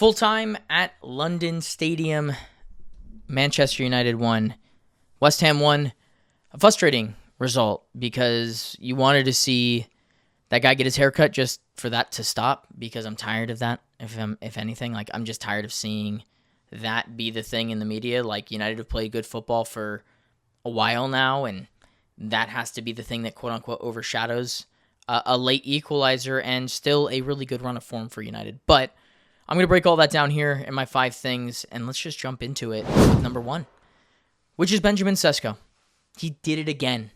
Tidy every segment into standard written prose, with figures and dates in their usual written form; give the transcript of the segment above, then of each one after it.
Full time at London Stadium. Manchester United won. West Ham won. A frustrating result because you wanted to see that guy get his haircut just for that to stop, because I'm tired of that. If anything, like, I'm just tired of seeing that be the thing in the media. Like, United have played good football for a while now, and that has to be the thing that quote unquote overshadows a late equalizer and still a really good run of form for United. But I'm going to break all that down here in my 5 things, and let's just jump into it with number 1, which is Benjamin Šeško. He did it again.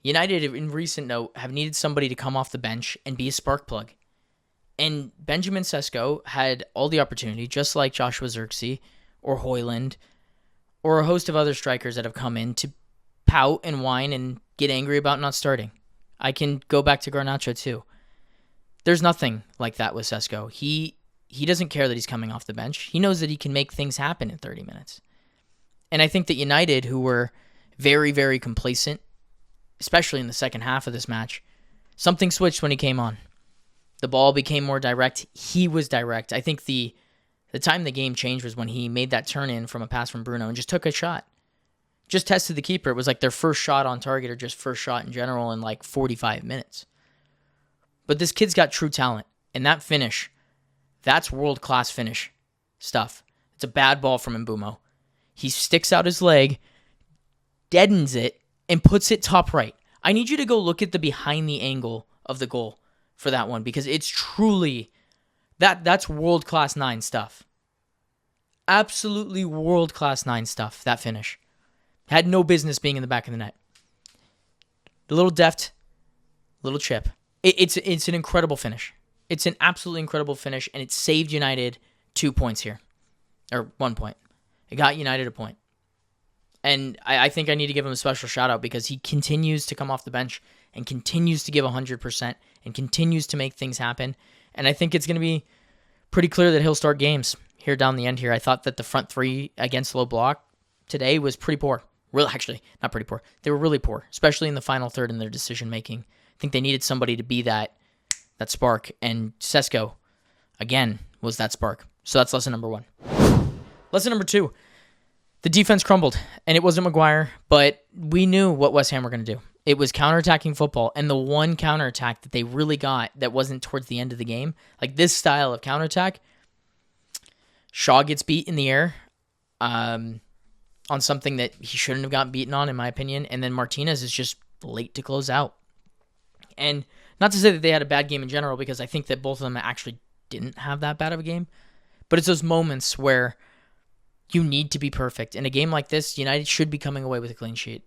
United, in recent note, have needed somebody to come off the bench and be a spark plug. And Benjamin Šeško had all the opportunity, just like Joshua Zirkzee or Højlund or a host of other strikers that have come in, to pout and whine and get angry about not starting. I can go back to Garnacho too. There's nothing like that with Sesko. He doesn't care that he's coming off the bench. He knows that he can make things happen in 30 minutes. And I think that United, who were very, very complacent, especially in the second half of this match, something switched when he came on. The ball became more direct. He was direct. I think the time the game changed was when he made that turn in from a pass from Bruno and just took a shot. Just tested the keeper. It was like their first shot on target, or just first shot in general, in like 45 minutes. But this kid's got true talent. And that finish, that's world-class finish stuff. It's a bad ball from Mbeumo. He sticks out his leg, deadens it, and puts it top right. I need you to go look at the behind the angle of the goal for that one, because it's truly, that's world-class 9 stuff. Absolutely world-class 9 stuff, that finish. Had no business being in the back of the net. The little deft, little chip. It's an incredible finish. It's an absolutely incredible finish, and it saved United 2 points here. Or 1 point. It got United a point. And I think I need to give him a special shout out, because he continues to come off the bench and continues to give 100% and continues to make things happen. And I think it's going to be pretty clear that he'll start games here down the end here. I thought that the front 3 against low block today was pretty poor. Really, actually, not pretty poor. They were really poor, especially in the final third in their decision making. I think they needed somebody to be that spark, and Sesko, again, was that spark. So that's lesson number 1. Lesson number 2. The defense crumbled, and it wasn't Maguire, but we knew what West Ham were going to do. It was counterattacking football, and the one counterattack that they really got that wasn't towards the end of the game, like this style of counterattack, Shaw gets beat in the air on something that he shouldn't have gotten beaten on, in my opinion, and then Martinez is just late to close out. And not to say that they had a bad game in general, because I think that both of them actually didn't have that bad of a game, but it's those moments where you need to be perfect. In a game like this, United should be coming away with a clean sheet.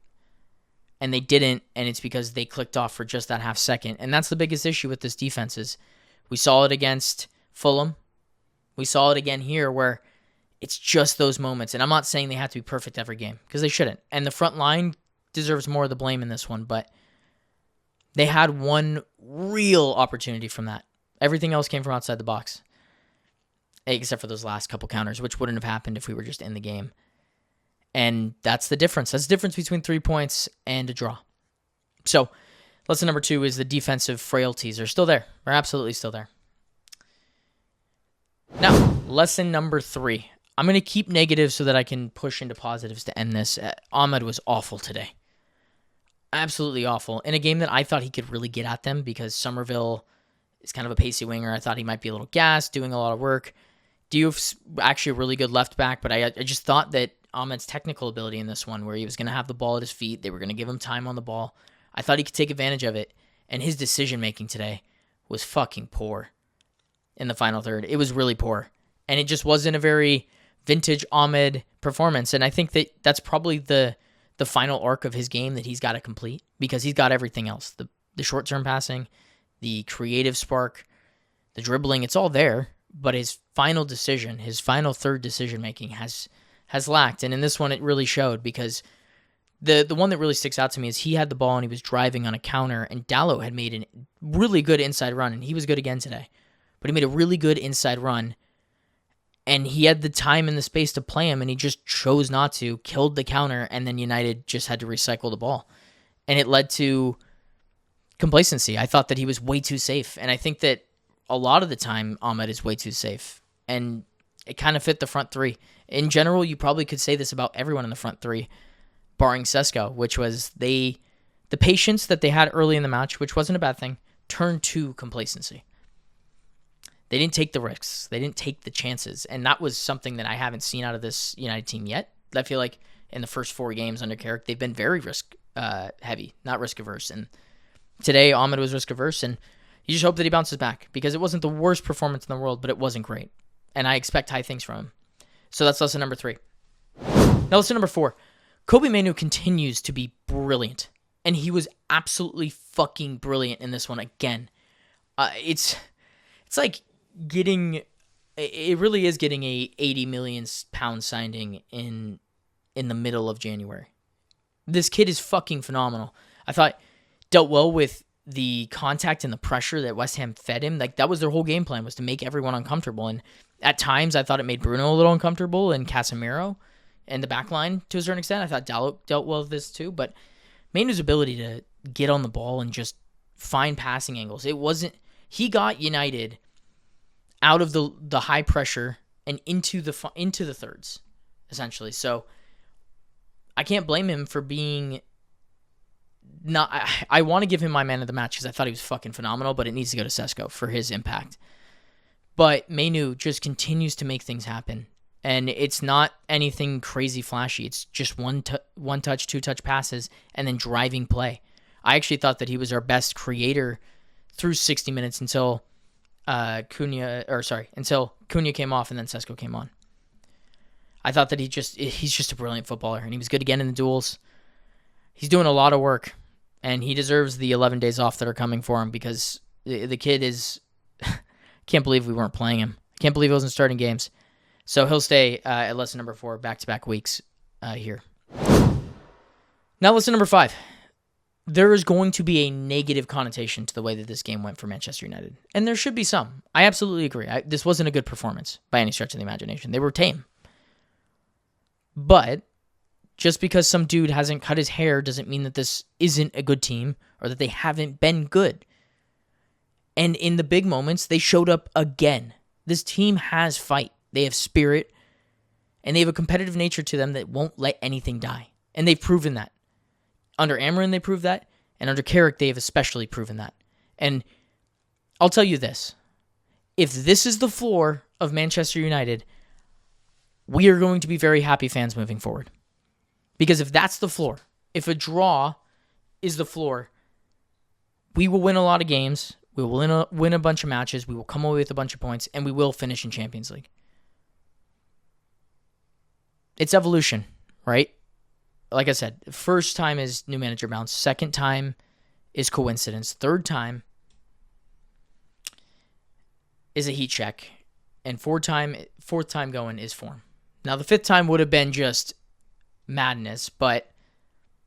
And they didn't, and it's because they clicked off for just that half second. And that's the biggest issue with this defense. Is we saw it against Fulham. We saw it again here, where it's just those moments. And I'm not saying they have to be perfect every game, because they shouldn't. And the front line deserves more of the blame in this one, but they had one real opportunity from that. Everything else came from outside the box, except for those last couple counters, which wouldn't have happened if we were just in the game. And that's the difference. That's the difference between 3 points and a draw. So, lesson number 2 is the defensive frailties are still there. They're absolutely still there. Now, lesson number 3. I'm going to keep negative so that I can push into positives to end this. Ahmed was awful today. Absolutely awful. In a game that I thought he could really get at them, because Somerville is kind of a pacey winger. I thought he might be a little gassed, doing a lot of work. Diouf's actually a really good left back, but I just thought that Ahmed's technical ability in this one, where he was going to have the ball at his feet, they were going to give him time on the ball, I thought he could take advantage of it. And his decision-making today was fucking poor in the final third. It was really poor. And it just wasn't a very vintage Ahmed performance. And I think that that's probably the final arc of his game that he's got to complete, because he's got everything else. The short-term passing, the creative spark, the dribbling, it's all there. But his final decision, his final third decision-making has lacked. And in this one, it really showed, because the one that really sticks out to me is he had the ball and he was driving on a counter, and Dalot had made a really good inside run, and he was good again today. But he made a really good inside run, and he had the time and the space to play him, and he just chose not to, killed the counter, and then United just had to recycle the ball. And it led to complacency. I thought that he was way too safe, and I think that a lot of the time, Ahmed is way too safe. and it kind of fit the front three. In general, you probably could say this about everyone in the front three, barring Sesko, which was the patience that they had early in the match, which wasn't a bad thing, turned to complacency. They didn't take the risks. They didn't take the chances. And that was something that I haven't seen out of this United team yet. I feel like in the first 4 games under Carrick, they've been very risk heavy, not risk averse. And today, Ahmed was risk averse, and you just hope that he bounces back, because it wasn't the worst performance in the world, but it wasn't great. And I expect high things from him. So that's lesson number 3. Now, lesson number 4. Kobbie Mainoo continues to be brilliant. And he was absolutely fucking brilliant in this one again. It's like getting... It really is getting a £80 million signing in the middle of January. This kid is fucking phenomenal. I thought dealt well with the contact and the pressure that West Ham fed him. Like, that was their whole game plan, was to make everyone uncomfortable. And at times, I thought it made Bruno a little uncomfortable, and Casemiro and the back line to a certain extent. I thought Dalot dealt well with this too. But Mainoo's ability to get on the ball and just find passing angles. He got United out of the high pressure and into the thirds, essentially. So I can't blame him for being not... I want to give him my man of the match because I thought he was fucking phenomenal, but it needs to go to Sesko for his impact. But Mainoo just continues to make things happen. And it's not anything crazy flashy. It's just one touch, 2 touch passes, and then driving play. I actually thought that he was our best creator through 60 minutes until Cunha came off and then Sesko came on. I thought that he's just a brilliant footballer, and he was good again in the duels. He's doing a lot of work, and he deserves the 11 days off that are coming for him, because the kid is... Can't believe we weren't playing him. I can't believe he wasn't starting games. So he'll stay at lesson number 4, back-to-back weeks here. Now, lesson number 5. There is going to be a negative connotation to the way that this game went for Manchester United. And there should be some. I absolutely agree. This wasn't a good performance by any stretch of the imagination. They were tame. But just because some dude hasn't cut his hair doesn't mean that this isn't a good team or that they haven't been good. And in the big moments, they showed up again. This team has fight. They have spirit, and they have a competitive nature to them that won't let anything die. And they've proven that. Under Amarin, they proved that, and under Carrick, they have especially proven that. And I'll tell you this. If this is the floor of Manchester United, we are going to be very happy fans moving forward. Because if that's the floor, if a draw is the floor, we will win a lot of games, we will win a bunch of matches, we will come away with a bunch of points, and we will finish in Champions League. It's evolution, right? Like I said, first time is new manager bounce. Second time is coincidence. Third time is a heat check. And fourth time going is form. Now, the 5th time would have been just madness, but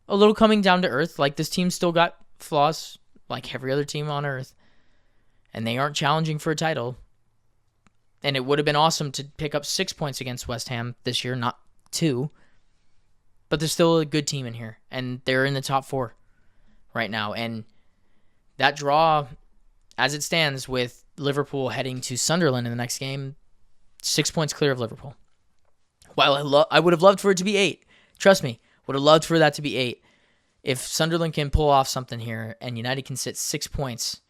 a little coming down to earth. Like, this team still got flaws, like every other team on earth. And they aren't challenging for a title. And it would have been awesome to pick up 6 points against West Ham this year, not 2. But there's still a good team in here. And they're in the top 4 right now. And that draw, as it stands, with Liverpool heading to Sunderland in the next game, 6 points clear of Liverpool. While I would have loved for it to be 8. Trust me, would have loved for that to be 8. If Sunderland can pull off something here and United can sit 6 points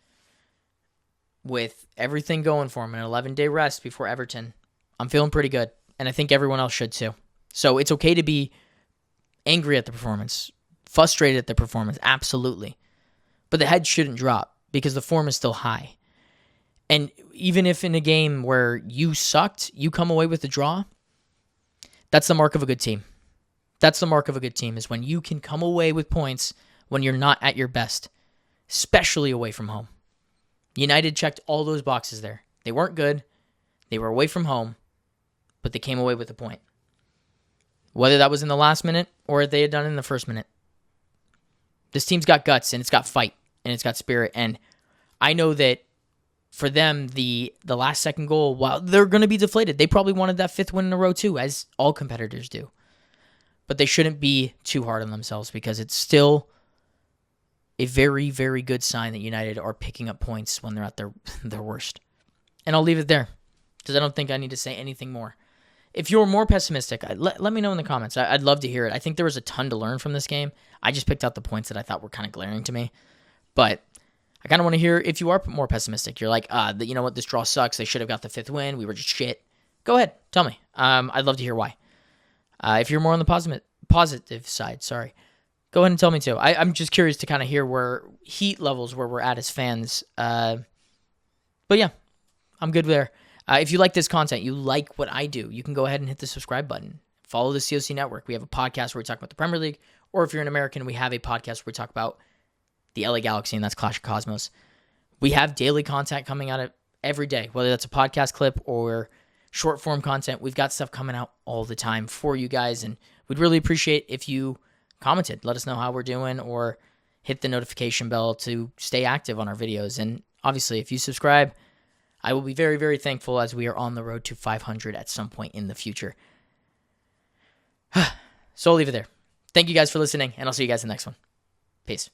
with everything going for them, an 11-day rest before Everton, I'm feeling pretty good. And I think everyone else should too. So it's okay to be angry at the performance, frustrated at the performance, absolutely. But the head shouldn't drop because the form is still high. And even if in a game where you sucked, you come away with a draw, that's the mark of a good team. That's the mark of a good team, is when you can come away with points when you're not at your best, especially away from home. United checked all those boxes there. They weren't good. They were away from home, but they came away with a point. Whether that was in the last minute or they had done it in the first minute. This team's got guts, and it's got fight, and it's got spirit. And I know that for them, the last second goal, while they're going to be deflated, they probably wanted that 5th win in a row too, as all competitors do. But they shouldn't be too hard on themselves, because it's still a very, very good sign that United are picking up points when they're at their worst. And I'll leave it there. because I don't think I need to say anything more. If you're more pessimistic, let me know in the comments. I'd love to hear it. I think there was a ton to learn from this game. I just picked out the points that I thought were kind of glaring to me. But I kind of want to hear if you are more pessimistic. You're like, you know what, this draw sucks. They should have got the 5th win. We were just shit. Go ahead. Tell me. I'd love to hear why. If you're more on the positive side, sorry, go ahead and tell me too. I'm just curious to kind of hear where heat levels, where we're at as fans. But yeah, I'm good there. If you like this content, you like what I do, you can go ahead and hit the subscribe button. Follow the C.O.C network. We have a podcast where we talk about the Premier League, or if you're an American, we have a podcast where we talk about the LA Galaxy, and that's Clash of Cosmos. We have daily content coming out every day, whether that's a podcast clip or short form content. We've got stuff coming out all the time for you guys, and we'd really appreciate if you commented. Let us know how we're doing, or hit the notification bell to stay active on our videos. And obviously, if you subscribe, I will be very, very thankful, as we are on the road to 500 at some point in the future. So I'll leave it there. Thank you guys for listening, and I'll see you guys in the next one. Peace.